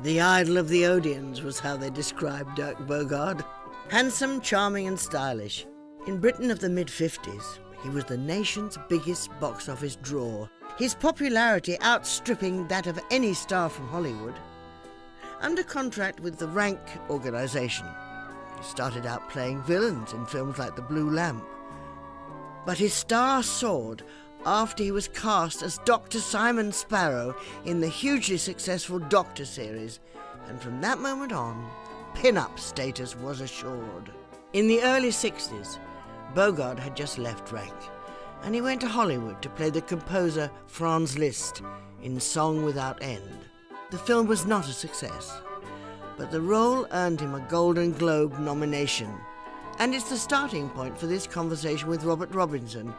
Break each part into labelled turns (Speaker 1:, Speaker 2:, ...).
Speaker 1: The idol of the Odeons was how they described Dirk Bogarde. Handsome, charming and stylish. In Britain of the mid-50s, he was the nation's biggest box office draw, his popularity outstripping that of any star from Hollywood. Under contract with the Rank organisation, he started out playing villains in films like The Blue Lamp. But his star soared after he was cast as Dr. Simon Sparrow in the hugely successful Doctor series, and from that moment on, pin-up status was assured. In the early 60s, Bogarde had just left Rank, and he went to Hollywood to play the composer Franz Liszt in Song Without End. The film was not a success, but the role earned him a Golden Globe nomination, and it's the starting point for this conversation with Robert Robinson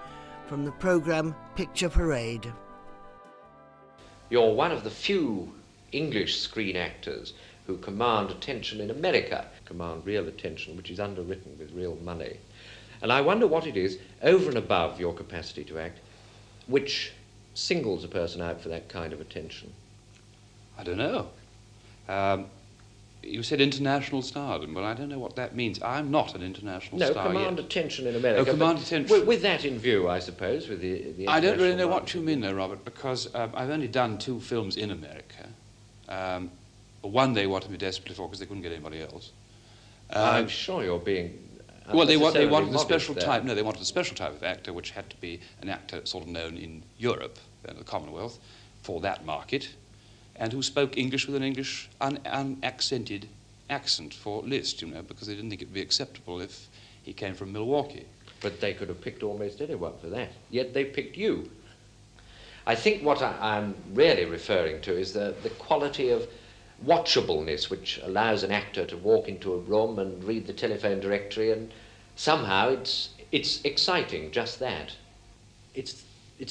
Speaker 1: from the programme Picture Parade.
Speaker 2: You're one of the few English screen actors who command attention in America, command real attention, which is underwritten with real money. And I wonder what it is, over and above your capacity to act, which singles a person out for that kind of attention.
Speaker 3: I don't know. You said international stardom. Well, I don't know what that means. I'm not an international star yet.
Speaker 2: No, command attention in America.
Speaker 3: Oh, command attention.
Speaker 2: With that in view, I suppose, with the
Speaker 3: I don't really know what you mean, though, Robert, because I've only done 2 films in America. One they wanted me desperately for because they couldn't get anybody else.
Speaker 2: I'm sure you're being...
Speaker 3: Well, they wanted a special type. No, they wanted a special type of actor, which had to be an actor sort of known in Europe, the Commonwealth, for that market, and who spoke English with an English unaccented accent for Liszt, you know, because they didn't think it would be acceptable if he came from Milwaukee.
Speaker 2: But they could have picked almost anyone for that. Yet they picked you. I think what I'm really referring to is the quality of watchableness which allows an actor to walk into a room and read the telephone directory, and somehow it's exciting, just that. It's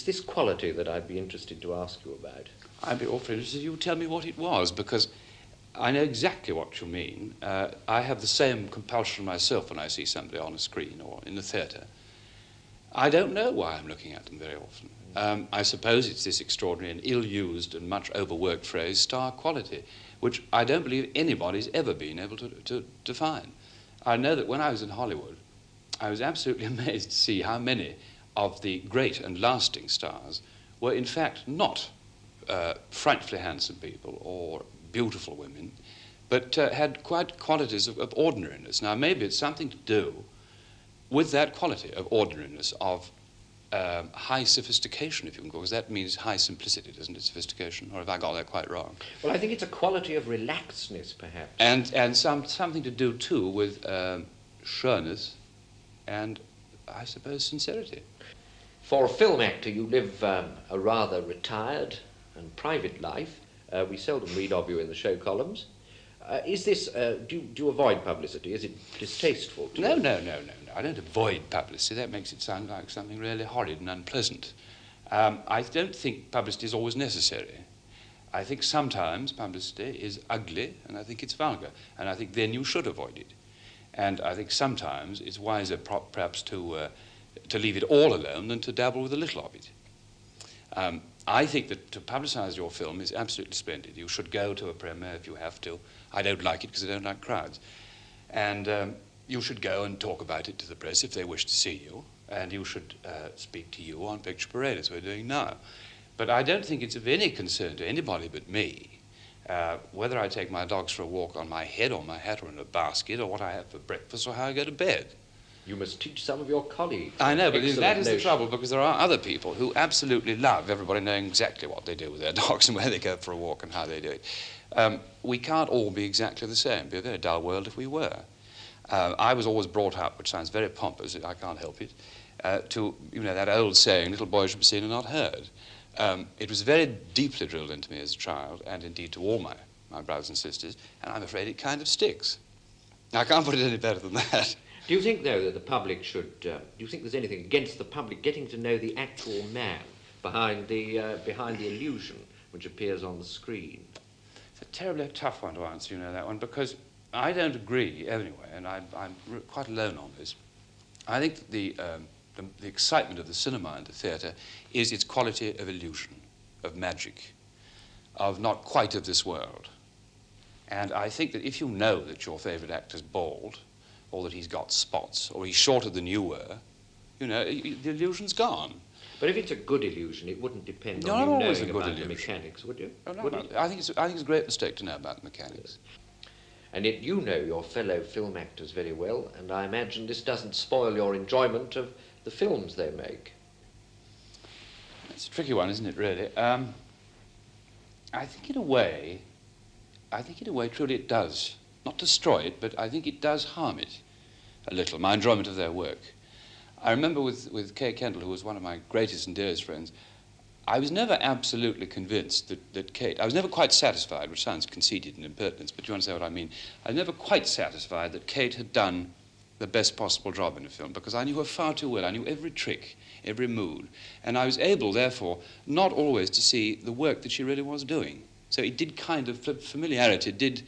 Speaker 2: this quality that I'd be interested to ask you about.
Speaker 3: I'd be awfully interested if you would tell me what it was, because I know exactly what you mean. I have the same compulsion myself when I see somebody on a screen or in the theatre. I don't know why I'm looking at them very often. I suppose it's this extraordinary and ill-used and much overworked phrase, star quality, which I don't believe anybody's ever been able to define. I know that when I was in Hollywood, I was absolutely amazed to see how many of the great and lasting stars were in fact not frightfully handsome people or beautiful women, but had quite qualities of ordinariness. Now, maybe it's something to do with that quality of ordinariness, of high sophistication, if you can call it, because that means high simplicity, doesn't it, sophistication? Or have I got that quite wrong?
Speaker 2: Well, I think it's a quality of relaxedness, perhaps.
Speaker 3: And something to do, too, with sureness and, I suppose, sincerity.
Speaker 2: For a film actor, you live a rather retired and private life. We seldom read of you in the show columns. Is this, do you avoid publicity? Is it distasteful to you?
Speaker 3: No. I don't avoid publicity. That makes it sound like something really horrid and unpleasant. I don't think publicity is always necessary. I think sometimes publicity is ugly, and I think it's vulgar, and I think then you should avoid it. And I think sometimes it's wiser perhaps to leave it all alone than to dabble with a little of it. I think that to publicise your film is absolutely splendid. You should go to a premiere if you have to. I don't like it because I don't like crowds. And you should go and talk about it to the press if they wish to see you. And you should speak to you on Picture Parade, as we're doing now. But I don't think it's of any concern to anybody but me whether I take my dogs for a walk on my head or my hat or in a basket, or what I have for breakfast or how I go to bed.
Speaker 2: You must teach some of your colleagues.
Speaker 3: I know, but that is the trouble, because there are other people who absolutely love everybody knowing exactly what they do with their dogs and where they go for a walk and how they do it. We can't all be exactly the same. It'd be a very dull world if we were. I was always brought up, which sounds very pompous, I can't help it, to, you know, that old saying, little boys should be seen and not heard. It was very deeply drilled into me as a child, and indeed to all my brothers and sisters, and I'm afraid it kind of sticks. I can't put it any better than that.
Speaker 2: Do you think, though, that the public should, do you think there's anything against the public getting to know the actual man behind the illusion which appears on the screen?
Speaker 3: It's a terribly tough one to answer, you know, that one, because I don't agree, anyway, and I'm quite alone on this. I think that the excitement of the cinema and the theatre is its quality of illusion, of magic, of not quite of this world. And I think that if you know that your favourite actor's bald, or that he's got spots, or he's shorter than you were, you know, the illusion's gone.
Speaker 2: But if it's a good illusion, it wouldn't depend
Speaker 3: Not
Speaker 2: on you
Speaker 3: always
Speaker 2: knowing
Speaker 3: a good
Speaker 2: about the
Speaker 3: illusion.
Speaker 2: mechanics, would you?
Speaker 3: No,
Speaker 2: Would
Speaker 3: no,
Speaker 2: it?
Speaker 3: I think it's a great mistake to know about the mechanics.
Speaker 2: And yet you know your fellow film actors very well, and I imagine this doesn't spoil your enjoyment of the films they make.
Speaker 3: It's a tricky one, isn't it, really? I think in a way, truly it does. Not destroy it, but I think it does harm it a little, my enjoyment of their work. I remember with Kay Kendall, who was one of my greatest and dearest friends, I was never absolutely convinced that Kate, I was never quite satisfied, which sounds conceited and impertinence, but you understand what I mean. I was never quite satisfied that Kate had done the best possible job in the film, because I knew her far too well. I knew every trick, every mood, and I was able, therefore, not always to see the work that she really was doing. So it did kind of, familiarity did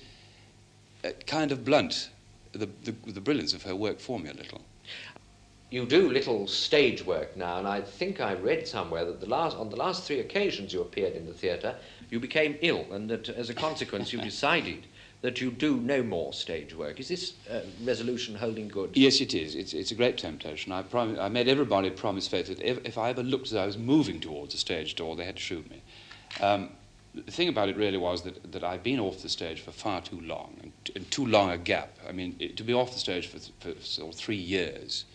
Speaker 3: kind of blunt the brilliance of her work for me a little.
Speaker 2: You do little stage work now, and I think I read somewhere that on the last 3 occasions you appeared in the theatre, you became ill, and that as a consequence you decided that you do no more stage work. Is this resolution holding good?
Speaker 3: Yes, it is. It's a great temptation. I made everybody promise faith that if I ever looked as I was moving towards the stage door, they had to shoot me. The thing about it really was that I'd been off the stage for far too long, and too long a gap. I mean, to be off the stage for sort of 3 years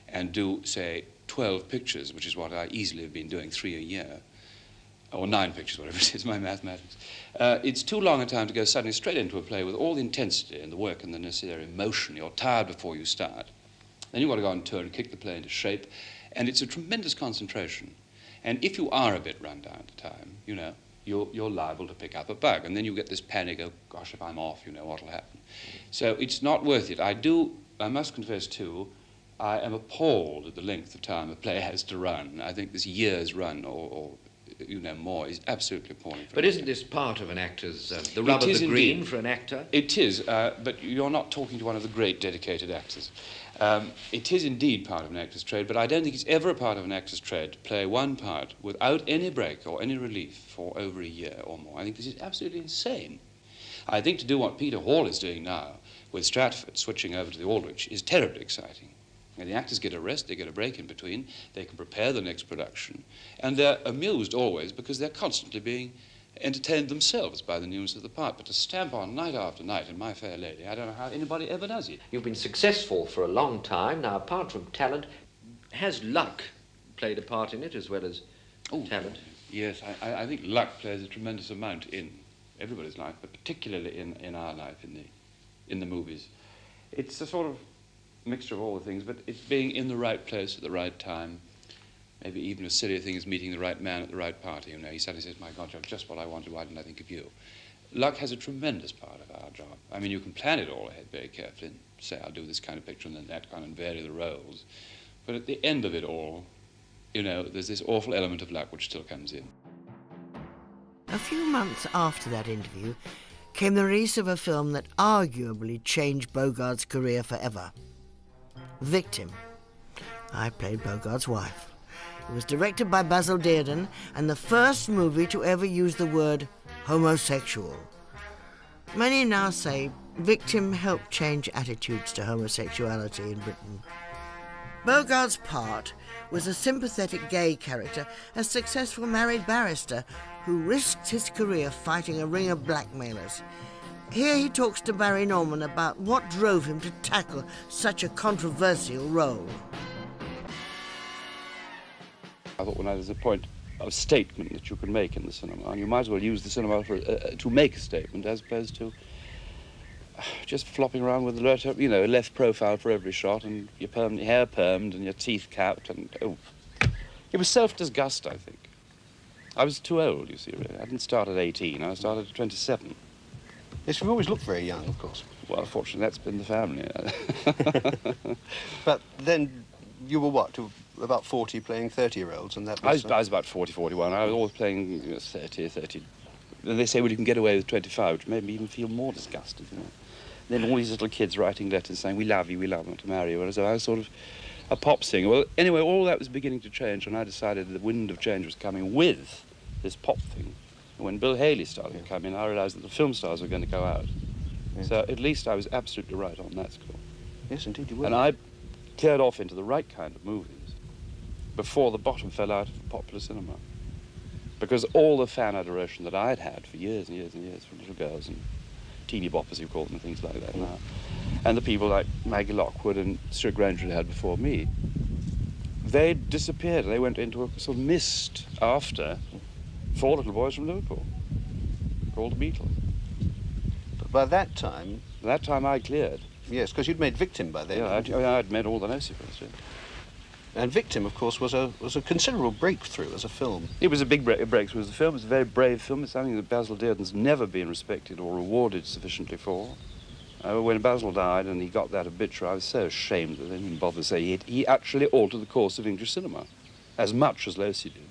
Speaker 3: and do, say, 12 pictures, which is what I easily have been doing, 3 a year, or 9 pictures, whatever it is, my mathematics. It's too long a time to go suddenly straight into a play with all the intensity and the work and the necessary emotion. You're tired before you start. Then you've got to go on tour and kick the play into shape, and it's a tremendous concentration. And if you are a bit run down at the time, you know, you're liable to pick up a bug, and then you get this panic, oh gosh, if I'm off, you know what'll happen. So it's not worth it. I must confess too, I am appalled at the length of time a play has to run. I think this year's run or you know, more is absolutely appalling.
Speaker 2: But isn't this part of an actor's, the rub of the green for an actor?
Speaker 3: It is, but you're not talking to one of the great dedicated actors. It is indeed part of an actor's trade, but I don't think it's ever a part of an actor's trade to play one part without any break or any relief for over a year or more. I think this is absolutely insane. I think to do what Peter Hall is doing now with Stratford, switching over to the Aldrich, is terribly exciting. And the actors get a rest, they get a break in between, they can prepare the next production, and they're amused always because they're constantly being entertained themselves by the newness of the part. But to stamp on night after night in My Fair Lady, I don't know how anybody ever does it.
Speaker 2: You've been successful for a long time. Now, apart from talent, has luck played a part in it as well as talent?
Speaker 3: Yes, I think luck plays a tremendous amount in everybody's life, but particularly in our life, in the movies. It's a sort of mixture of all the things, but it's being in the right place at the right time. Maybe even a silly thing as meeting the right man at the right party. You know, he suddenly says, my God, you're just what I wanted, why didn't I think of you? Luck has a tremendous part of our job. I mean, you can plan it all ahead very carefully and say, I'll do this kind of picture and then that kind and vary the roles. But at the end of it all, you know, there's this awful element of luck which still comes in.
Speaker 1: A few months after that interview came the release of a film that arguably changed Bogarde's career forever. Victim. I played Bogarde's wife. It was directed by Basil Dearden and the first movie to ever use the word homosexual. Many now say Victim helped change attitudes to homosexuality in Britain. Bogarde's part was a sympathetic gay character, a successful married barrister who risked his career fighting a ring of blackmailers. Here he talks to Barry Norman about what drove him to tackle such a controversial role.
Speaker 3: I thought when there's a point of statement that you can make in the cinema, and you might as well use the cinema to make a statement as opposed to just flopping around with a left profile for every shot and your hair permed and your teeth capped and, it was self-disgust, I think. I was too old, you see, really. I didn't start at 18, I started at 27.
Speaker 4: Yes, we've always looked very young, of course.
Speaker 3: Well, fortunately, that's been the family.
Speaker 4: But then you were what, about 40 playing 30-year-olds, and that was...
Speaker 3: I was about 40, 41. I was always playing 30. And they say, well, you can get away with 25, which made me even feel more disgusted, you know. Then all these little kids writing letters saying, we love you, want to marry you. And so I was sort of a pop singer. Well, anyway, all that was beginning to change, and I decided the wind of change was coming with this pop thing. When Bill Haley started to come in, I realised that the film stars were going to go out.
Speaker 4: Yes.
Speaker 3: So at least I was absolutely right on that score.
Speaker 4: Yes, indeed you were.
Speaker 3: And I cleared off into the right kind of movies before the bottom fell out of popular cinema. Because all the fan adoration that I'd had for years and years and years from little girls and teeny boppers, you call them, and things like that now, and the people like Maggie Lockwood and Stuart Granger had before me, they disappeared. They went into a sort of mist after Four Little Boys from Liverpool, called the Beatles.
Speaker 4: But by that time...
Speaker 3: At that time I cleared.
Speaker 4: Yes, because you'd made Victim by then.
Speaker 3: Yeah, I'd made all the nocifers. Yeah.
Speaker 4: And Victim, of course, was a considerable breakthrough as a film.
Speaker 3: It was a big breakthrough as a film. It was a very brave film. It's something that Basil Dearden's never been respected or rewarded sufficiently for. When Basil died and he got that obituary, I was so ashamed that they didn't bother to say it. He actually altered the course of English cinema, as much as Losey did.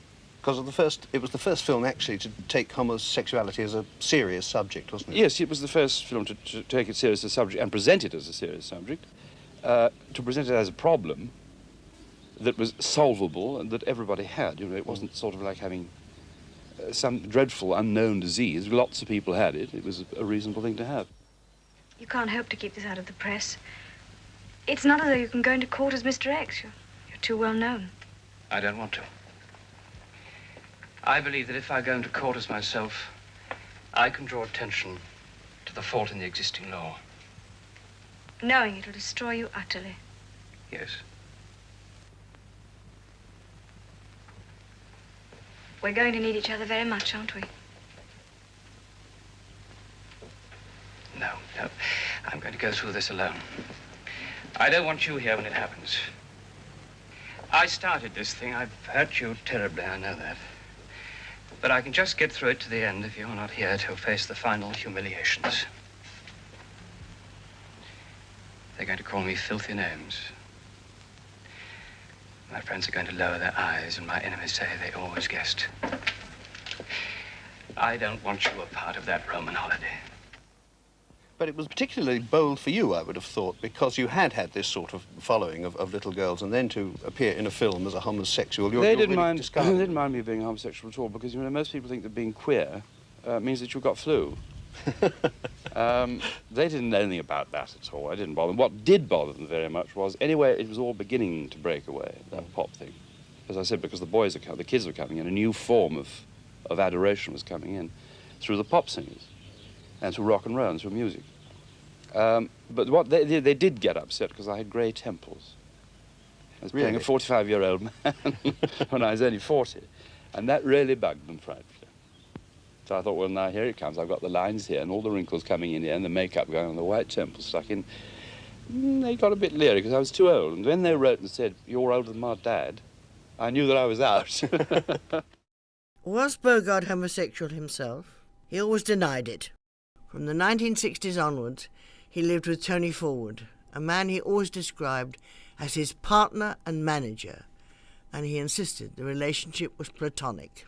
Speaker 4: Because it was the first film actually to take homosexuality as a serious subject, wasn't it?
Speaker 3: Yes, it was the first film to take it serious as a subject and present it as a serious subject, to present it as a problem that was solvable and that everybody had. You know, it wasn't sort of like having some dreadful unknown disease. Lots of people had it. It was a reasonable thing to have.
Speaker 5: You can't hope to keep this out of the press. It's not as though you can go into court as Mr. X. You're too well known.
Speaker 6: I don't want to. I believe that if I go into court as myself, I can draw attention to the fault in the existing law.
Speaker 5: Knowing it'll destroy you utterly.
Speaker 6: Yes.
Speaker 5: We're going to need each other very much, aren't we?
Speaker 6: No. I'm going to go through this alone. I don't want you here when it happens. I started this thing. I've hurt you terribly, I know that. But I can just get through it to the end if you're not here to face the final humiliations. They're going to call me filthy names. My friends are going to lower their eyes, and my enemies say they always guessed. I don't want you a part of that Roman holiday.
Speaker 4: But it was particularly bold for you, I would have thought, because you had this sort of following of little girls, and then to appear in a film as a homosexual,
Speaker 3: They didn't mind me being homosexual at all, because, you know, most people think that being queer means that you've got flu. They didn't know anything about that at all. I didn't bother them. What did bother them very much was, anyway, it was all beginning to break away, that pop thing. As I said, because the kids were coming in, a new form of adoration was coming in through the pop singers and through rock and roll and through music. But what they did get upset because I had grey temples. I was playing a 45-year-old man when I was only 40, and that really bugged them frightfully. So I thought, well, now here it comes. I've got the lines here and all the wrinkles coming in here and the makeup going on, the white temples stuck in. They got a bit leery because I was too old. And when they wrote and said, "You're older than my dad," I knew that I was out.
Speaker 1: Was Bogarde homosexual himself? He always denied it. From the 1960s onwards, he lived with Tony Forward, a man he always described as his partner and manager, and he insisted the relationship was platonic.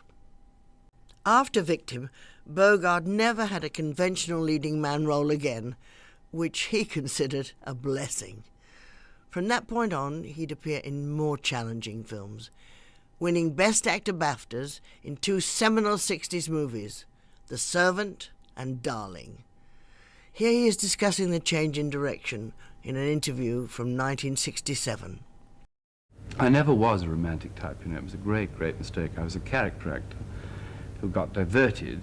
Speaker 1: After Victim, Bogarde never had a conventional leading man role again, which he considered a blessing. From that point on, he'd appear in more challenging films, winning Best Actor BAFTAs in two seminal 60s movies, The Servant and Darling. Here he is discussing the change in direction in an interview from 1967.
Speaker 3: I never was a romantic type, you know. It was a great, great mistake. I was a character actor who got diverted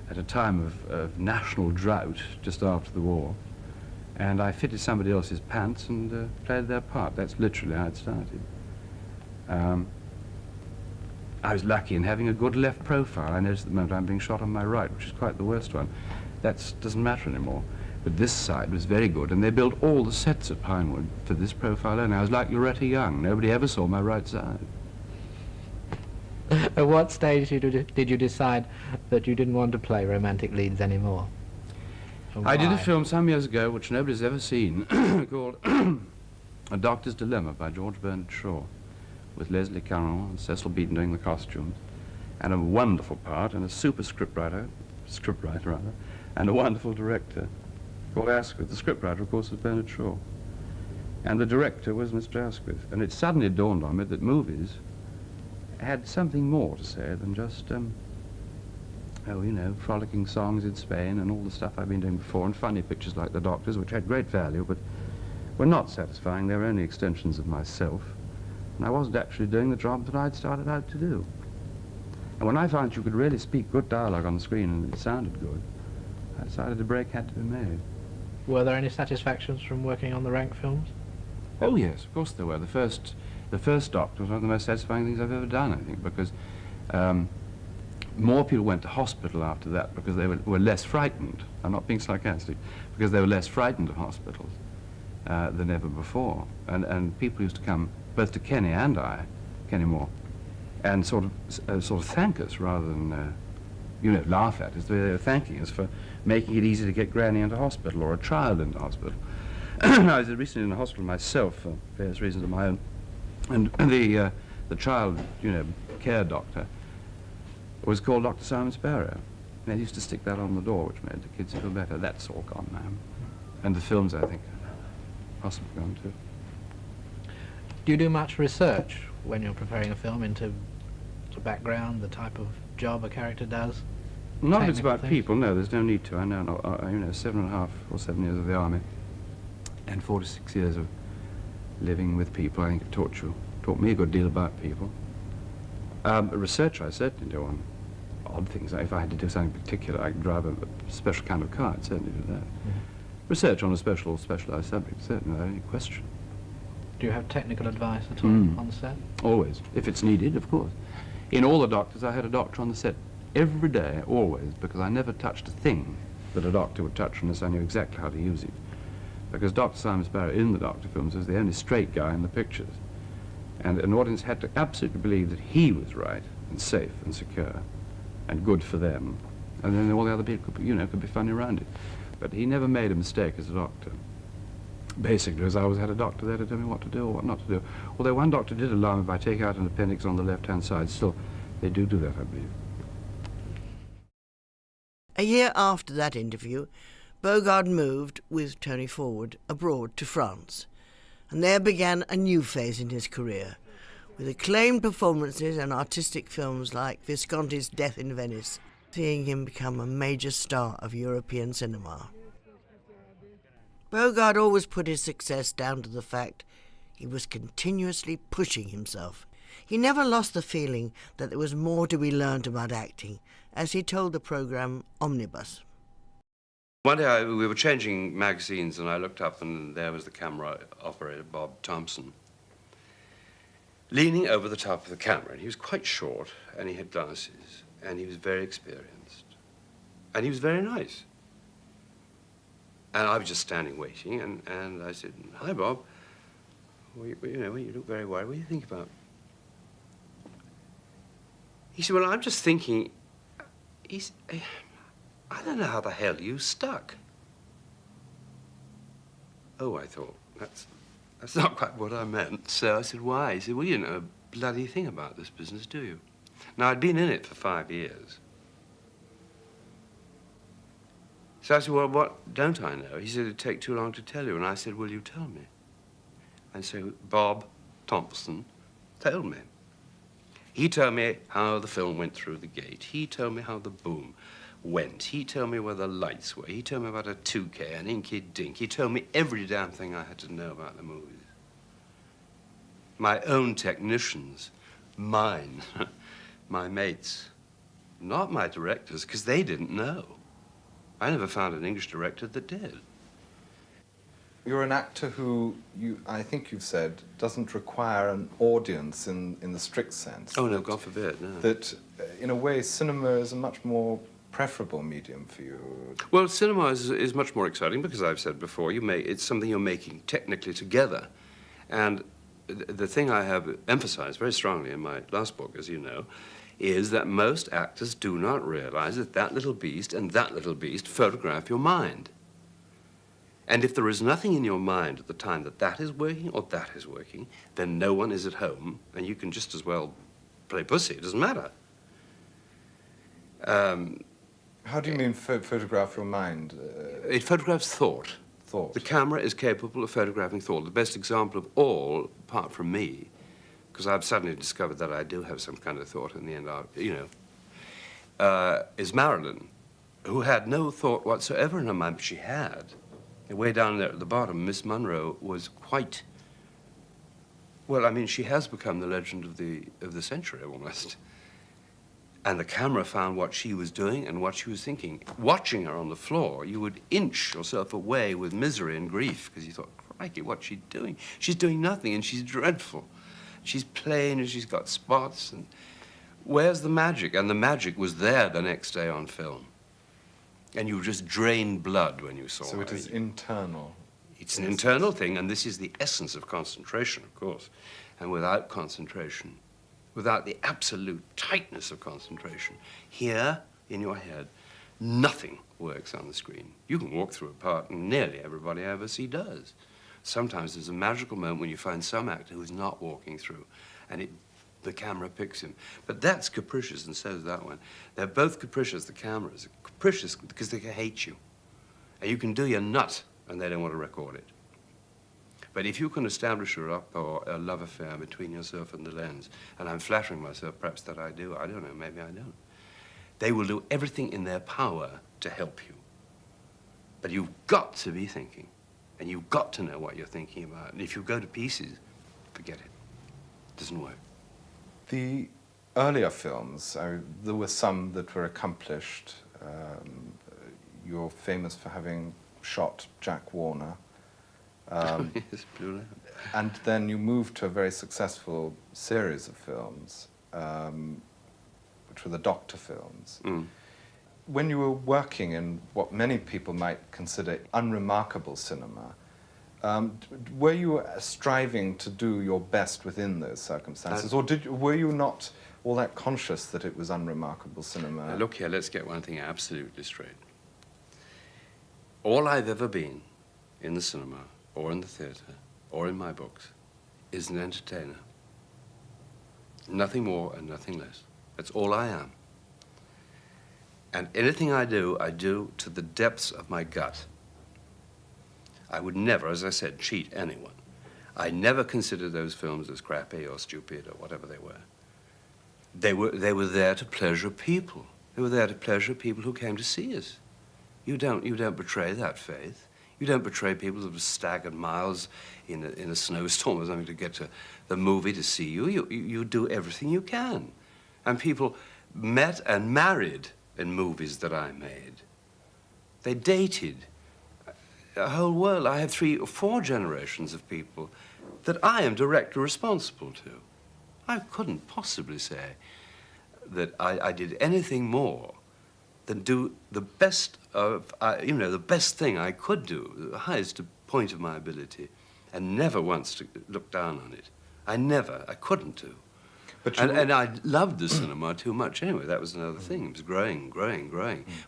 Speaker 3: at a time of national drought just after the war, and I fitted somebody else's pants and played their part. That's literally how it started. I was lucky in having a good left profile. I noticed at the moment I'm being shot on my right, which is quite the worst one. That doesn't matter anymore. But this side was very good, and they built all the sets at Pinewood for this profile only. I was like Loretta Young. Nobody ever saw my right side.
Speaker 7: At what stage did you decide that you didn't want to play romantic leads anymore?
Speaker 3: I did a film some years ago, which nobody's ever seen, called A Doctor's Dilemma by George Bernard Shaw, with Leslie Caron and Cecil Beaton doing the costumes, and a wonderful part, and a super scriptwriter, and a wonderful director called Asquith. The scriptwriter, of course, was Bernard Shaw, and the director was Mr. Asquith. And it suddenly dawned on me that movies had something more to say than just
Speaker 8: oh, you know, frolicking songs in Spain and all the stuff I've been doing before, and funny pictures like The Doctors, which had great value, but were not satisfying. They were only extensions of myself, and I wasn't actually doing the job that I'd started out to do. And when I found you could really speak good dialogue on the screen and it sounded good, I decided a break had to be made.
Speaker 7: Were there any satisfactions from working on the Rank films?
Speaker 8: Oh yes, of course there were. The first Doctor was one of the most satisfying things I've ever done, I think, because more people went to hospital after that because they were less frightened. I'm not being sarcastic, because they were less frightened of hospitals than ever before. And people used to come both to Kenny and I, Kenny Moore, and sort of thank us rather than, you know, laugh at us. They were thanking us for making it easy to get Granny into hospital or a child into hospital. I was recently in a hospital myself for various reasons of my own, and the child, you know, care doctor was called Dr. Simon Sparrow. They used to stick that on the door, which made the kids feel better. That's all gone now. And the films, I think, are possibly gone too.
Speaker 7: Do you do much research when you're preparing a film into the background, the type of job a character does?
Speaker 8: Not if it's about
Speaker 7: things?
Speaker 8: people, no, there's no need to. I know, you know, 7.5 or 7 years of the army and 46 years of living with people. I think it taught me a good deal about people. Research, I certainly do on odd things. If I had to do something particular, I could drive a special kind of car, I'd certainly do that. Mm-hmm. Research on a specialized subject, certainly, without any question.
Speaker 7: Do you have technical advice at all on the set?
Speaker 8: Always, if it's needed, of course. In all the Doctors, I had a doctor on the set every day, always, because I never touched a thing that a doctor would touch unless I knew exactly how to use it. Because Dr. Simon Sparrow in the Doctor films was the only straight guy in the pictures. And an audience had to absolutely believe that he was right and safe and secure and good for them. And then all the other people could, you know, could be funny around it. But he never made a mistake as a doctor. Basically, because I always had a doctor there to tell me what to do or what not to do. Although one doctor did allow me if I take out an appendix on the left-hand side. Still, they do that, I believe.
Speaker 1: A year after that interview, Bogarde moved, with Tony Forward, abroad to France. And there began a new phase in his career, with acclaimed performances and artistic films like Visconti's Death in Venice, seeing him become a major star of European cinema. Bogarde always put his success down to the fact he was continuously pushing himself. He never lost the feeling that there was more to be learned about acting, as he told the programme Omnibus.
Speaker 9: One day we were changing magazines and I looked up and there was the camera operator, Bob Thompson, leaning over the top of the camera. And he was quite short and he had glasses and he was very experienced and he was very nice. And I was just standing waiting and I said, "Hi, Bob. Well, you look very worried. What do you think about?" He said, "Well, I'm just thinking, I don't know how the hell you stuck." Oh, I thought, that's not quite what I meant. So I said, "Why?" He said, "Well, you know a bloody thing about this business, do you?" Now, I'd been in it for 5 years. So I said, "Well, what don't I know?" He said, "It'd take too long to tell you." And I said, "Will you tell me?" And so Bob Thompson told me. He told me how the film went through the gate. He told me how the boom went. He told me where the lights were. He told me about a 2K, an inky dink. He told me every damn thing I had to know about the movies. My own technicians, mine, my mates, not my directors, because they didn't know. I never found an English director that did.
Speaker 10: You're an actor who, I think you've said, doesn't require an audience in the strict sense.
Speaker 9: Oh, no, God forbid, no.
Speaker 10: That, in a way, cinema is a much more preferable medium for you.
Speaker 9: Well, cinema is much more exciting because I've said before, it's something you're making technically together. And the thing I have emphasized very strongly in my last book, as you know, is that most actors do not realize that that little beast and that little beast photograph your mind. And if there is nothing in your mind at the time that that is working or that is working, then no one is at home, and you can just as well play pussy. It doesn't matter.
Speaker 10: How do you mean photograph your mind?
Speaker 9: It photographs thought.
Speaker 10: Thought.
Speaker 9: The camera is capable of photographing thought. The best example of all, apart from me, because I've suddenly discovered that I do have some kind of thought in the end, is Marilyn, who had no thought whatsoever in her mind, but she had. Way down there at the bottom, Miss Munro was quite, well, I mean, she has become the legend of the century, almost. And the camera found what she was doing and what she was thinking. Watching her on the floor, you would inch yourself away with misery and grief, because you thought, crikey, what's she doing? She's doing nothing, and she's dreadful. She's plain, and she's got spots, and where's the magic? And the magic was there the next day on film. And you just drained blood when you saw her.
Speaker 10: So it is internal.
Speaker 9: It's an internal thing, and this is the essence of concentration, of course. And without concentration, without the absolute tightness of concentration, here in your head, nothing works on the screen. You can walk through a part, and nearly everybody I ever see does. Sometimes there's a magical moment when you find some actor who's not walking through, and the camera picks him. But that's capricious, and so is that one. They're both capricious, the cameras. Capricious because they hate you. And you can do your nut, and they don't want to record it. But if you can establish a rapport, a love affair between yourself and the lens, and I'm flattering myself, perhaps that I do, I don't know, maybe I don't, they will do everything in their power to help you. But you've got to be thinking, and you've got to know what you're thinking about. And if you go to pieces, forget it. It doesn't work.
Speaker 10: The earlier films, there were some that were accomplished. You're famous for having shot Jack Warner.
Speaker 9: Yes, Blue Lamp.
Speaker 10: And then you moved to a very successful series of films, which were the Doctor films.
Speaker 9: Mm.
Speaker 10: When you were working in what many people might consider unremarkable cinema, were you striving to do your best within those circumstances, or were you not all that conscious that it was unremarkable cinema?
Speaker 9: Now look here, let's get one thing absolutely straight. All I've ever been in the cinema, or in the theatre, or in my books, is an entertainer. Nothing more and nothing less. That's all I am. And anything I do to the depths of my gut. I would never, as I said, cheat anyone. I never considered those films as crappy or stupid or whatever they were. They were there to pleasure people. They were there to pleasure people who came to see us. You don't betray that faith. You don't betray people who have staggered miles in a snowstorm or something to get to the movie to see you. You do everything you can. And people met and married in movies that I made. They dated. A whole world. I have 3 or 4 generations of people that I am directly responsible to. I couldn't possibly say that I did anything more than do the best of, the best thing I could do, the highest point of my ability, and never once to look down on it. I couldn't do.
Speaker 10: But
Speaker 9: and I loved the cinema too much anyway. That was another thing. It was growing.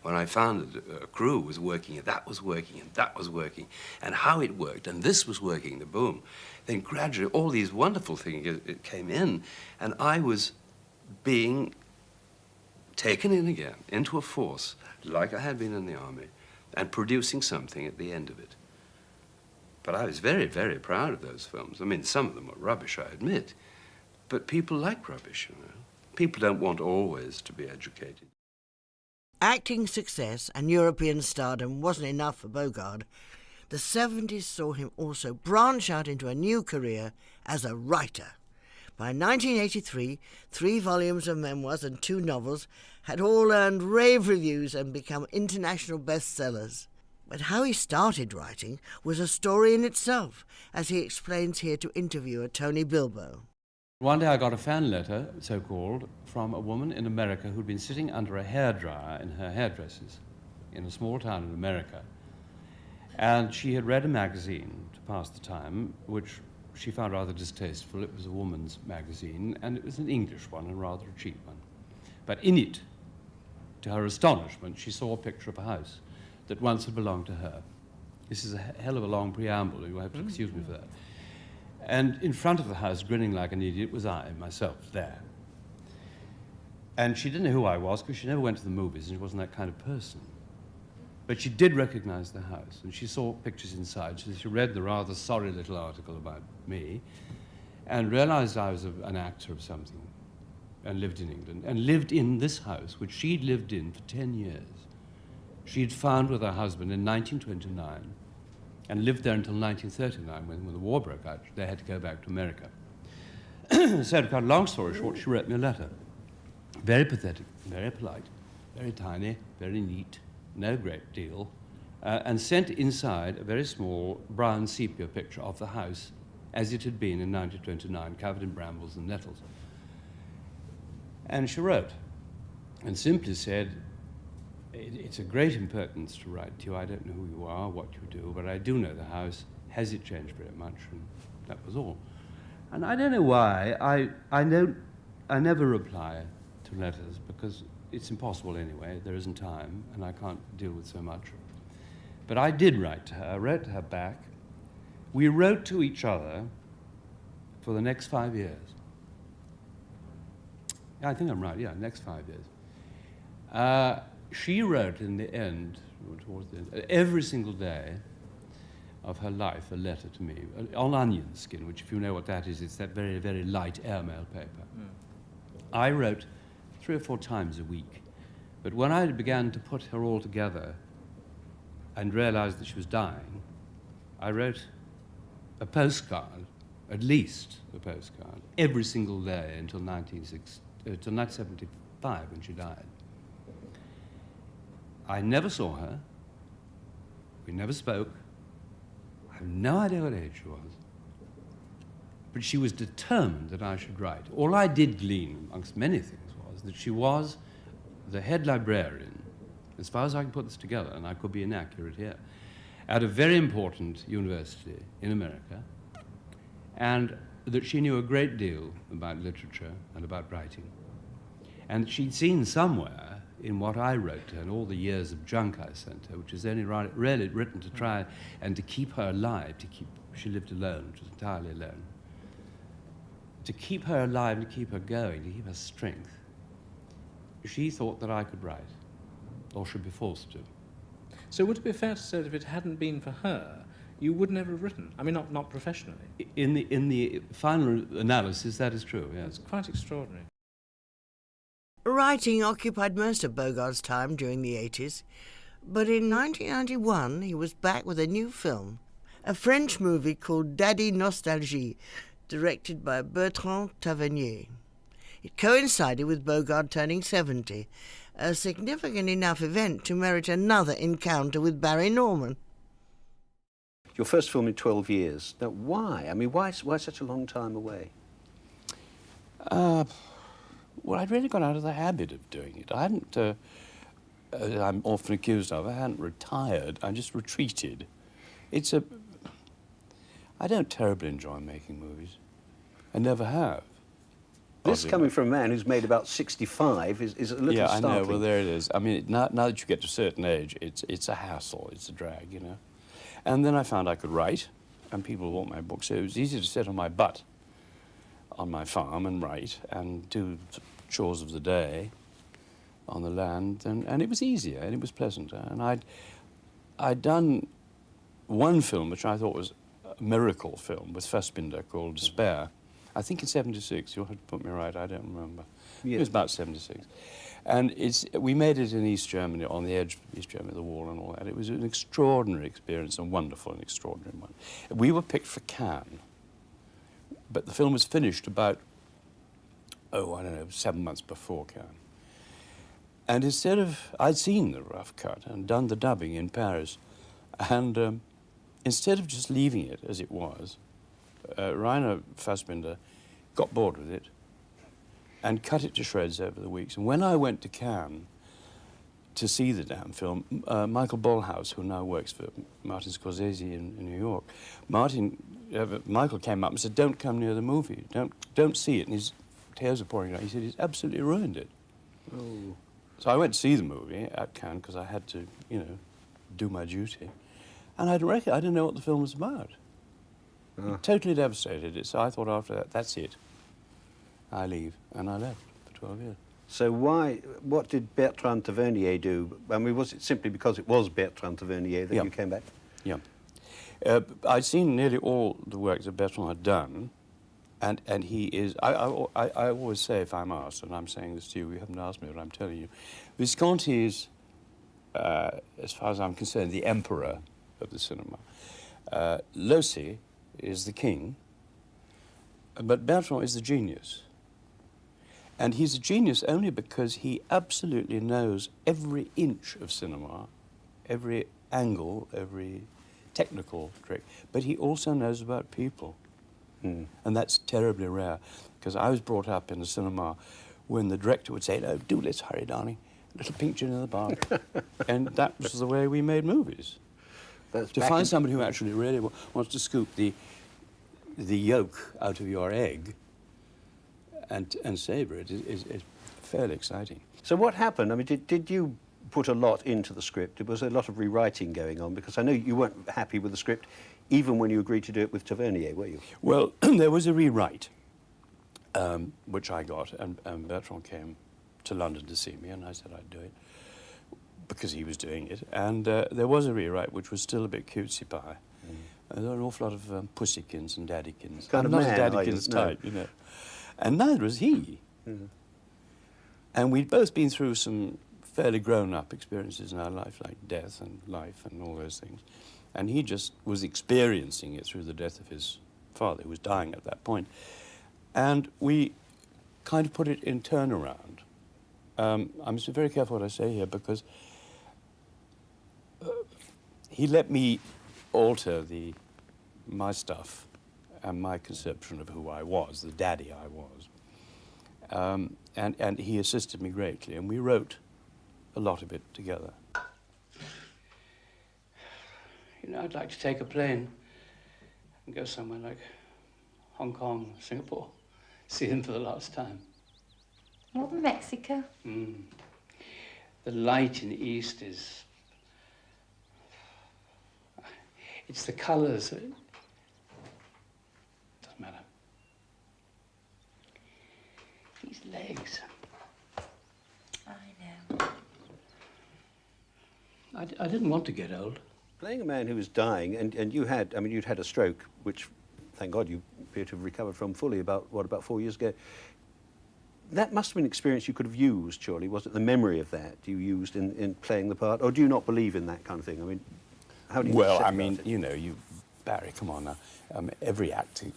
Speaker 9: When I found that a crew was working, and that was working, and that was working, and how it worked, and this was working, the boom. Then gradually all these wonderful things it came in, and I was being taken in again into a force, like I had been in the army, and producing something at the end of it. But I was very, very proud of those films. I mean, some of them were rubbish, I admit. But people like rubbish, you know. People don't want always to be educated.
Speaker 1: Acting success and European stardom wasn't enough for Bogarde. The 70s saw him also branch out into a new career as a writer. By 1983, 3 volumes of memoirs and 2 novels had all earned rave reviews and become international bestsellers. But how he started writing was a story in itself, as he explains here to interviewer Tony Bilbo.
Speaker 8: One day I got a fan letter, so-called, from a woman in America who'd been sitting under a hairdryer in her hairdressers in a small town in America. And she had read a magazine to pass the time, which she found rather distasteful. It was a woman's magazine, and it was an English one, and rather a cheap one. But in it, to her astonishment, she saw a picture of a house that once had belonged to her. This is a hell of a long preamble. You'll have to excuse me for that. And in front of the house, grinning like an idiot, was I, myself, there. And she didn't know who I was, because she never went to the movies, and she wasn't that kind of person. But she did recognize the house, and she saw pictures inside. She read the rather sorry little article about me, and realized I was an actor of something
Speaker 3: and lived in England, and lived in this house, which she'd lived in for 10 years. She'd found with her husband in 1929 and lived there until 1939 when the war broke out. They had to go back to America. So to cut a long story short, she wrote me a letter. Very pathetic, very polite, very tiny, very neat, no great deal, and sent inside a very small brown sepia picture of the house as it had been in 1929, covered in brambles and nettles. And she wrote, and simply said, it's a great impertinence to write to you. I don't know who you are, what you do, but I do know the house. Has it changed very much? And that was all. And I don't know why. I never reply to letters because it's impossible anyway. There isn't time, and I can't deal with so much. But I did write to her. I wrote to her back. We wrote to each other for the next 5 years. I think I'm right, yeah, next 5 years. She wrote in the end, towards the end, every single day of her life a letter to me, on onion skin, which if you know what that is, it's that very, very light airmail paper. Mm. I wrote 3 or 4 times a week, but when I began to put her all together and realized that she was dying, I wrote a postcard, at least a postcard, every single day until 1975 when she died. I never saw her. We never spoke. I have no idea what age she was. But she was determined that I should write. All I did glean, amongst many things, was that she was the head librarian, as far as I can put this together, and I could be inaccurate here, at a very important university in America, and that she knew a great deal about literature and about writing. And she'd seen somewhere in what I wrote to her and all the years of junk I sent her, which is only really written to try and to keep her alive, she lived alone, she was entirely alone, to keep her alive, to keep her going, to keep her strength. She thought that I could write, or should be forced to.
Speaker 7: So would it be fair to say that if it hadn't been for her, you would never have written? I mean, not professionally.
Speaker 3: In the final analysis, that is true, yes.
Speaker 7: It's quite extraordinary.
Speaker 1: Writing occupied most of Bogarde's time during the 80s, but in 1991 he was back with a new film, a French movie called Daddy Nostalgie, directed by Bertrand Tavernier. It coincided with Bogarde turning 70, a significant enough event to merit another encounter with Barry Norman.
Speaker 4: Your first film in 12 years. Now, why? I mean, why such a long time away?
Speaker 3: Well, I'd really got out of the habit of doing it. I hadn't, I'm often accused of, I hadn't retired, I just retreated. I don't terribly enjoy making movies. I never have.
Speaker 4: This coming from a man who's made about 65 is a little
Speaker 3: startling.
Speaker 4: startling.
Speaker 3: I know, well, there it is. I mean, now that you get to a certain age, it's a hassle, it's a drag, you know. And then I found I could write, and people bought my books, so it was easy to sit on my butt on my farm and write and do the chores of the day on the land, and it was easier and it was pleasanter. And I'd done one film which I thought was a miracle film with Fassbinder called Despair. I think in 76, you'll have to put me right, I don't remember. Yeah. It was about 76. And we made it in East Germany, on the edge of East Germany, the wall and all that. It was an extraordinary experience, and wonderful and extraordinary one. We were picked for Cannes, but the film was finished about, I don't know, 7 months before Cannes. And instead of, I'd seen the rough cut and done the dubbing in Paris, and instead of just leaving it as it was, Rainer Fassbinder got bored with it and cut it to shreds over the weeks. And when I went to Cannes to see the damn film, Michael Bolhouse, who now works for Martin Scorsese in New York, Michael came up and said, "Don't come near the movie, don't see it." And his tears were pouring out. He said, "He's absolutely ruined it." Oh. So I went to see the movie at Cannes because I had to, you know, do my duty. And I didn't know what the film was about. It totally devastated it. So I thought after that, that's it. I leave. And I left for 12 years.
Speaker 4: So what did Bertrand Tavernier do? I mean, was it simply because it was Bertrand Tavernier that you came back?
Speaker 3: Yeah. I'd seen nearly all the work that Bertrand had done, And he is, I always say, if I'm asked, and I'm saying this to you, you haven't asked me, but I'm telling you, Visconti is, as far as I'm concerned, the emperor of the cinema. Losey is the king, but Bertrand is the genius. And he's a genius only because he absolutely knows every inch of cinema, every angle, every technical trick, but he also knows about people. And that's terribly rare, because I was brought up in a cinema when the director would say, "No, do let's hurry, darling, a little picture in the park." And that was the way we made movies. To find somebody who actually really wants to scoop the yolk out of your egg and savor it is fairly exciting.
Speaker 4: So what happened? I mean, did you put a lot into the script? There was a lot of rewriting going on, because I know you weren't happy with the script even when you agreed to do it with Tavernier, were you?
Speaker 3: Well, there was a rewrite, which I got, and Bertrand came to London to see me, and I said I'd do it, because he was doing it. And there was a rewrite which was still a bit cutesy pie. There were an awful lot of pussykins and daddykins.
Speaker 4: Kind
Speaker 3: I'm
Speaker 4: of
Speaker 3: not
Speaker 4: man,
Speaker 3: a daddykins type, you know. And neither was he. And we'd both been through some fairly grown-up experiences in our life, like death and life and all those things. And he just was experiencing it through the death of his father, who was dying at that point. And we kind of put it in turnaround. I must be very careful what I say here, because he let me alter my stuff and my conception of who I was, the daddy I was. And he assisted me greatly, and we wrote a lot of it together. You know, I'd like to take a plane and go somewhere like Hong Kong, Singapore, see him for the last time.
Speaker 11: More than Mexico?
Speaker 3: The light in the east is... It's the colours. It doesn't matter. These legs.
Speaker 11: I know.
Speaker 3: I didn't want to get old.
Speaker 4: Playing a man who was dying, and you had, I mean, you'd had a stroke, which, thank God, you appear to have recovered from fully about 4 years ago. That must have been an experience you could have used, surely. Was it the memory of that you used in playing the part? Or do you not believe in that kind of thing? I mean, how do you...
Speaker 3: Well, I mean, you know, Barry, come on now. Every acting,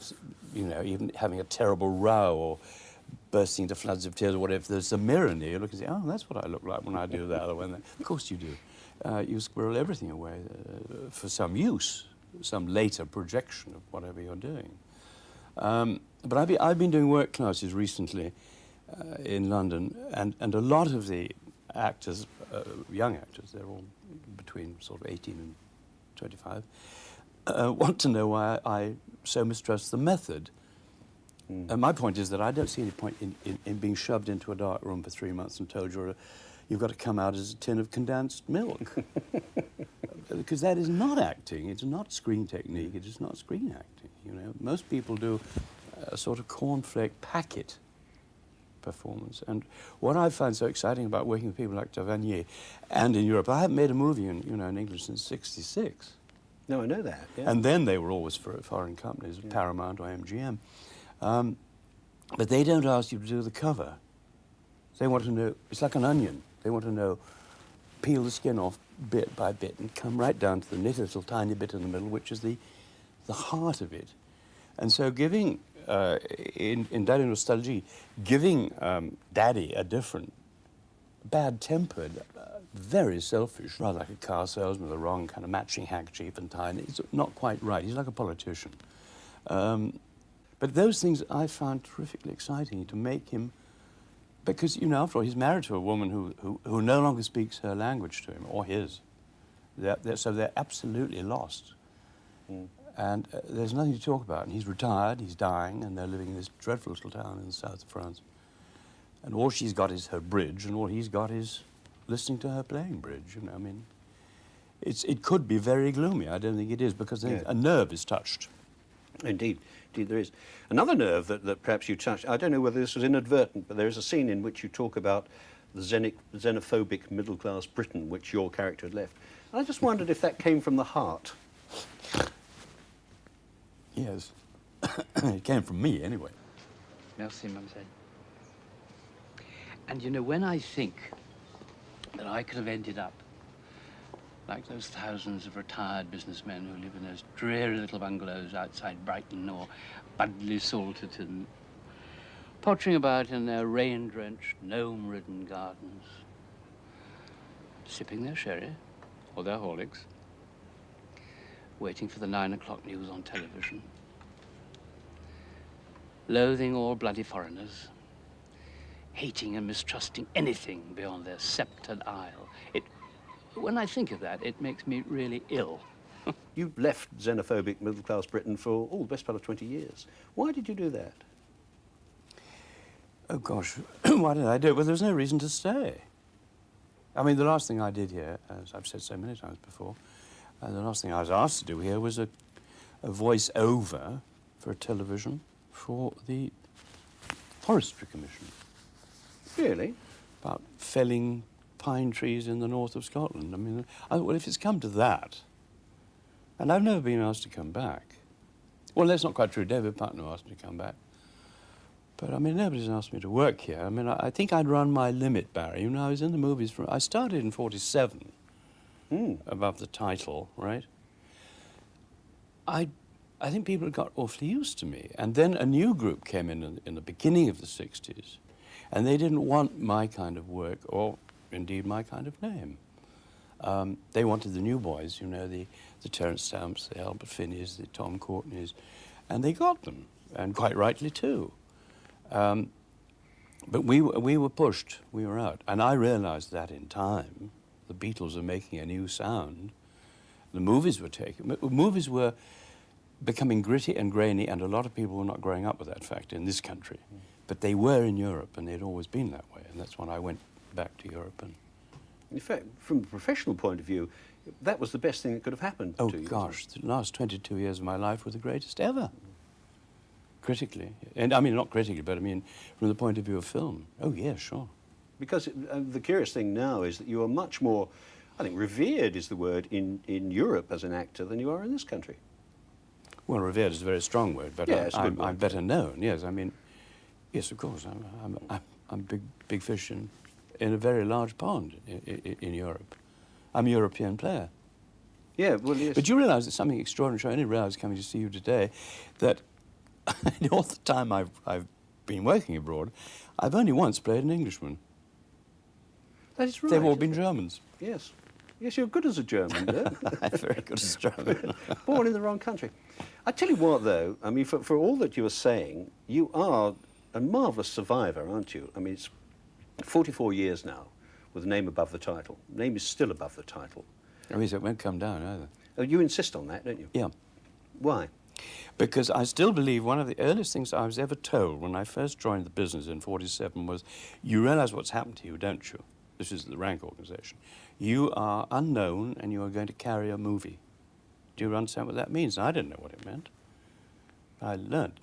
Speaker 3: you know, even having a terrible row or bursting into floods of tears or whatever, if there's a mirror near you, look and say, oh, that's what I look like when I do that. Or when that. Of course you do. You squirrel everything away for some use, some later projection of whatever you're doing. But I've been doing work classes recently in London, and a lot of the actors, young actors, they're all between sort of 18 and 25, want to know why I so mistrust the method. And my point is that I don't see any point in being shoved into a dark room for 3 months and told you've got to come out as a tin of condensed milk. Because that is not acting. It's not screen technique. It is not screen acting. You know, most people do a sort of cornflake packet performance. And what I find so exciting about working with people like Tavernier and in Europe, I haven't made a movie in English since '66.
Speaker 4: No, I know that. Yeah.
Speaker 3: And then they were always for foreign companies, Paramount or MGM. But they don't ask you to do the cover. They want to know, it's like an onion. They want to know, peel the skin off bit by bit and come right down to the little tiny bit in the middle, which is the heart of it. And so giving, in Daddy Nostalgie, giving Daddy a different, bad-tempered, very selfish, rather like a car salesman with the wrong kind of matching handkerchief and tie, and it's not quite right. He's like a politician. But those things I found terrifically exciting, to make him, because, you know, after all, he's married to a woman who no longer speaks her language to him, or his. So they're absolutely lost. And there's nothing to talk about. And he's retired, he's dying, and they're living in this dreadful little town in the south of France. And all she's got is her bridge, and all he's got is listening to her playing bridge, you know. I mean, it could be very gloomy. I don't think it is, because a nerve is touched.
Speaker 4: Indeed, there is. Another nerve that perhaps you touched, I don't know whether this was inadvertent, but there is a scene in which you talk about the xenophobic middle-class Britain which your character had left. And I just wondered if that came from the heart.
Speaker 3: Yes.
Speaker 8: It came from me, anyway.
Speaker 6: Merci, mademoiselle. And you know, when I think that I could have ended up like those thousands of retired businessmen who live in those dreary little bungalows outside Brighton or Budley Salterton, pottering about in their rain-drenched, gnome-ridden gardens, sipping their sherry or their Horlicks, waiting for the 9 o'clock news on television, loathing all bloody foreigners, hating and mistrusting anything beyond their sceptred isle. When I think of that, it makes me really ill.
Speaker 4: You left xenophobic middle-class Britain for, the best part of 20 years. Why did you do that?
Speaker 8: Oh, gosh, why did I do it? Well, there's no reason to stay. I mean, the last thing I did here, as I've said so many times before, the last thing I was asked to do here was a voice-over for television for the Forestry Commission.
Speaker 4: Really?
Speaker 8: About felling pine trees in the north of Scotland. I mean, well, if it's come to that, and I've never been asked to come back. Well, that's not quite true. David Putnam asked me to come back. But, I mean, nobody's asked me to work here. I mean, I think I'd run my limit, Barry. You know, I was in the movies I started in 47, above the title, right? I think people had got awfully used to me. And then a new group came in the beginning of the 60s, and they didn't want my kind of work, or indeed my kind of name. They wanted the new boys, you know, the Terence Stamps, the Albert Finneys, the Tom Courtneys, and they got them, and quite rightly too. But we were pushed, we were out. And I realized that in time, the Beatles were making a new sound. The movies were becoming gritty and grainy, and a lot of people were not growing up with that fact in this country. But they were in Europe, and they'd always been that way, and that's when I went back to Europe. And
Speaker 4: in fact, from a professional point of view, that was the best thing that could have happened to you.
Speaker 8: Oh, gosh, the last 22 years of my life were the greatest ever. Critically. And I mean, not critically, but I mean, from the point of view of film. Oh, yeah, sure.
Speaker 4: Because the curious thing now is that you are much more, I think, revered is the word, in Europe as an actor than you are in this country.
Speaker 8: Well, revered is a very strong word, but
Speaker 4: yeah,
Speaker 8: I'm better known, yes. I mean, yes, of course, I'm big fish in a very large pond in Europe. I'm a European player.
Speaker 4: Yeah, well, yes.
Speaker 8: But you realise that something extraordinary, I only realised coming to see you today, that all the time I've been working abroad, I've only once played an Englishman.
Speaker 4: That is right.
Speaker 8: They've all been Germans.
Speaker 4: Yes. Yes, you're good as a German, yeah?
Speaker 8: I'm very good as a German.
Speaker 4: Born in the wrong country. I tell you what, though, I mean, for all that you are saying, you are a marvellous survivor, aren't you? I mean, it's 44 years now with the name above the title. The name is still above the title.
Speaker 8: Oh, yes, it won't come down either.
Speaker 4: Oh, you insist on that, don't you?
Speaker 8: Yeah.
Speaker 4: Why?
Speaker 8: Because I still believe one of the earliest things I was ever told when I first joined the business in 47 was, you realise what's happened to you, don't you? This is the rank organisation. You are unknown and you are going to carry a movie. Do you understand what that means? I didn't know what it meant. I learnt.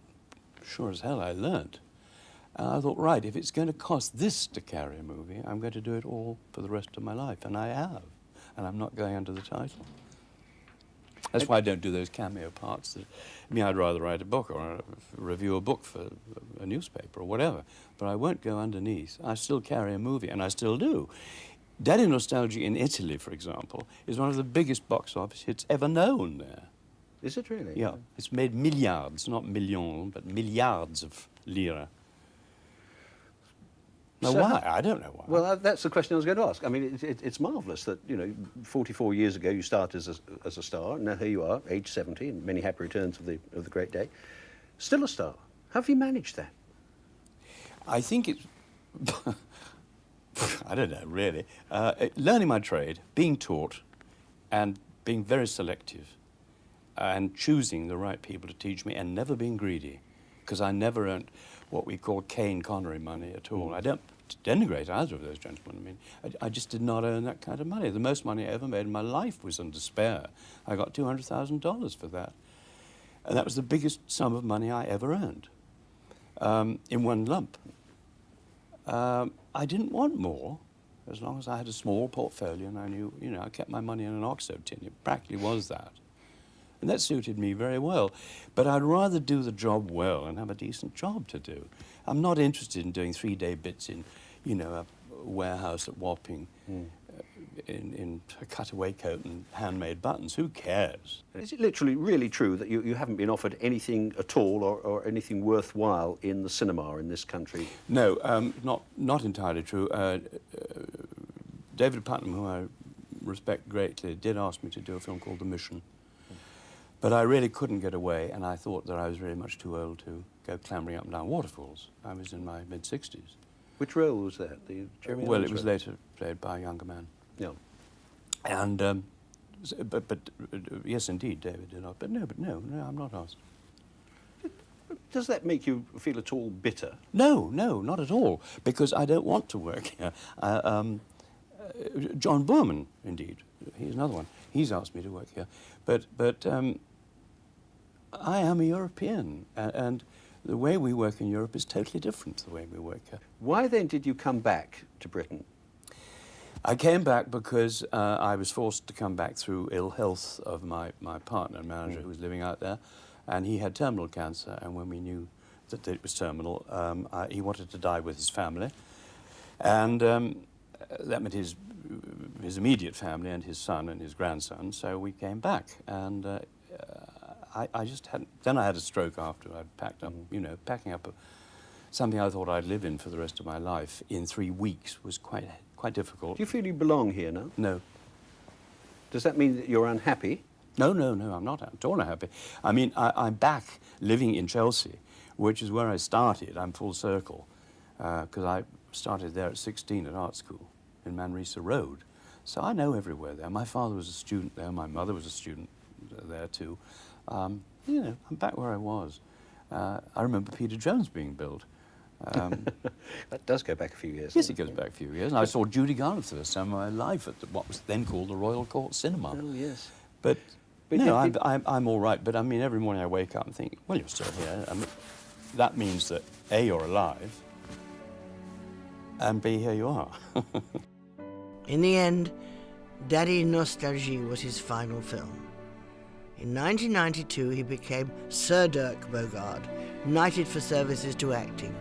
Speaker 8: Sure as hell I learnt. And I thought, right, if it's going to cost this to carry a movie, I'm going to do it all for the rest of my life. And I have. And I'm not going under the title. That's why I don't do those cameo parts. I'd rather write a book or review a book for a newspaper or whatever. But I won't go underneath. I still carry a movie, and I still do. Daddy Nostalgia in Italy, for example, is one of the biggest box office hits ever known there.
Speaker 4: Is it really?
Speaker 8: Yeah. It's made milliards, not millions, but milliards of lira. Now,
Speaker 4: So
Speaker 8: why? I don't know why.
Speaker 4: Well, that's the question I was going to ask. I mean, it's marvellous that, you know, 44 years ago you started as a star, and now here you are, age 70, and many happy returns of the great day. Still a star. How have you managed that?
Speaker 8: I think it's... I don't know, really. Learning my trade, being taught, and being very selective, and choosing the right people to teach me, and never being greedy, because I never earned what we call Kane Connery money at all. I don't denigrate either of those gentlemen. I mean, I just did not earn that kind of money. The most money I ever made in my life was on Despair. I got $200,000 for that. And that was the biggest sum of money I ever earned, in one lump. I didn't want more, as long as I had a small portfolio and I knew, you know, I kept my money in an OXO tin. It practically was that. And that suited me very well. But I'd rather do the job well and have a decent job to do. I'm not interested in doing 3-day bits in, you know, a warehouse at Wapping, in a cutaway coat and handmade buttons. Who cares?
Speaker 4: Is it literally really true that you haven't been offered anything at all or anything worthwhile in the cinema in this country?
Speaker 8: No, not entirely true. David Putnam, who I respect greatly, did ask me to do a film called The Mission. But I really couldn't get away, and I thought that I was really much too old to go clambering up and down waterfalls. I was in my mid-60s.
Speaker 4: Which role was that? The Jeremy
Speaker 8: Well,
Speaker 4: Irons
Speaker 8: it was
Speaker 4: role?
Speaker 8: later played by a younger man.
Speaker 4: Yeah.
Speaker 8: And, yes, indeed, David did ask. But no, I'm not asked.
Speaker 4: Does that make you feel at all bitter?
Speaker 8: No, not at all, because I don't want to work here. John Boorman, indeed, he's another one. He's asked me to work here. But I am a European, and the way we work in Europe is totally different to the way we work here.
Speaker 4: Why then did you come back to Britain?
Speaker 8: I came back because I was forced to come back through ill health of my partner and manager who was living out there, and he had terminal cancer, and when we knew that it was terminal, he wanted to die with his family, and that meant his immediate family and his son and his grandson, so we came back, and I just hadn't... Then I had a stroke after I'd packed up, you know, packing up something I thought I'd live in for the rest of my life in 3 weeks was quite difficult.
Speaker 4: Do you feel you belong here now?
Speaker 8: No.
Speaker 4: Does that mean that you're unhappy?
Speaker 8: No, I'm not at all unhappy. I mean, I'm back living in Chelsea, which is where I started. I'm full circle, because I started there at 16 at art school in Manresa Road. So I know everywhere there. My father was a student there. My mother was a student there too. You know, I'm back where I was. I remember Peter Jones being built.
Speaker 4: That does go back a few years.
Speaker 8: Yes, it goes back a few years. And I saw Judy Garland for the first time in my life at what was then called the Royal Court Cinema.
Speaker 4: Oh, yes.
Speaker 8: But no, I'm all right. But I mean, every morning I wake up and think, well, you're still here. I mean, that means that A, you're alive, and B, here you are.
Speaker 1: In the end, Daddy Nostalgie was his final film. In 1992, he became Sir Dirk Bogarde, knighted for services to acting.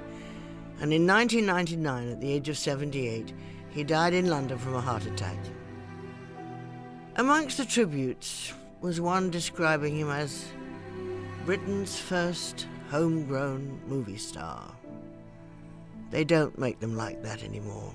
Speaker 1: And in 1999, at the age of 78, he died in London from a heart attack. Amongst the tributes was one describing him as Britain's first homegrown movie star. They don't make them like that anymore.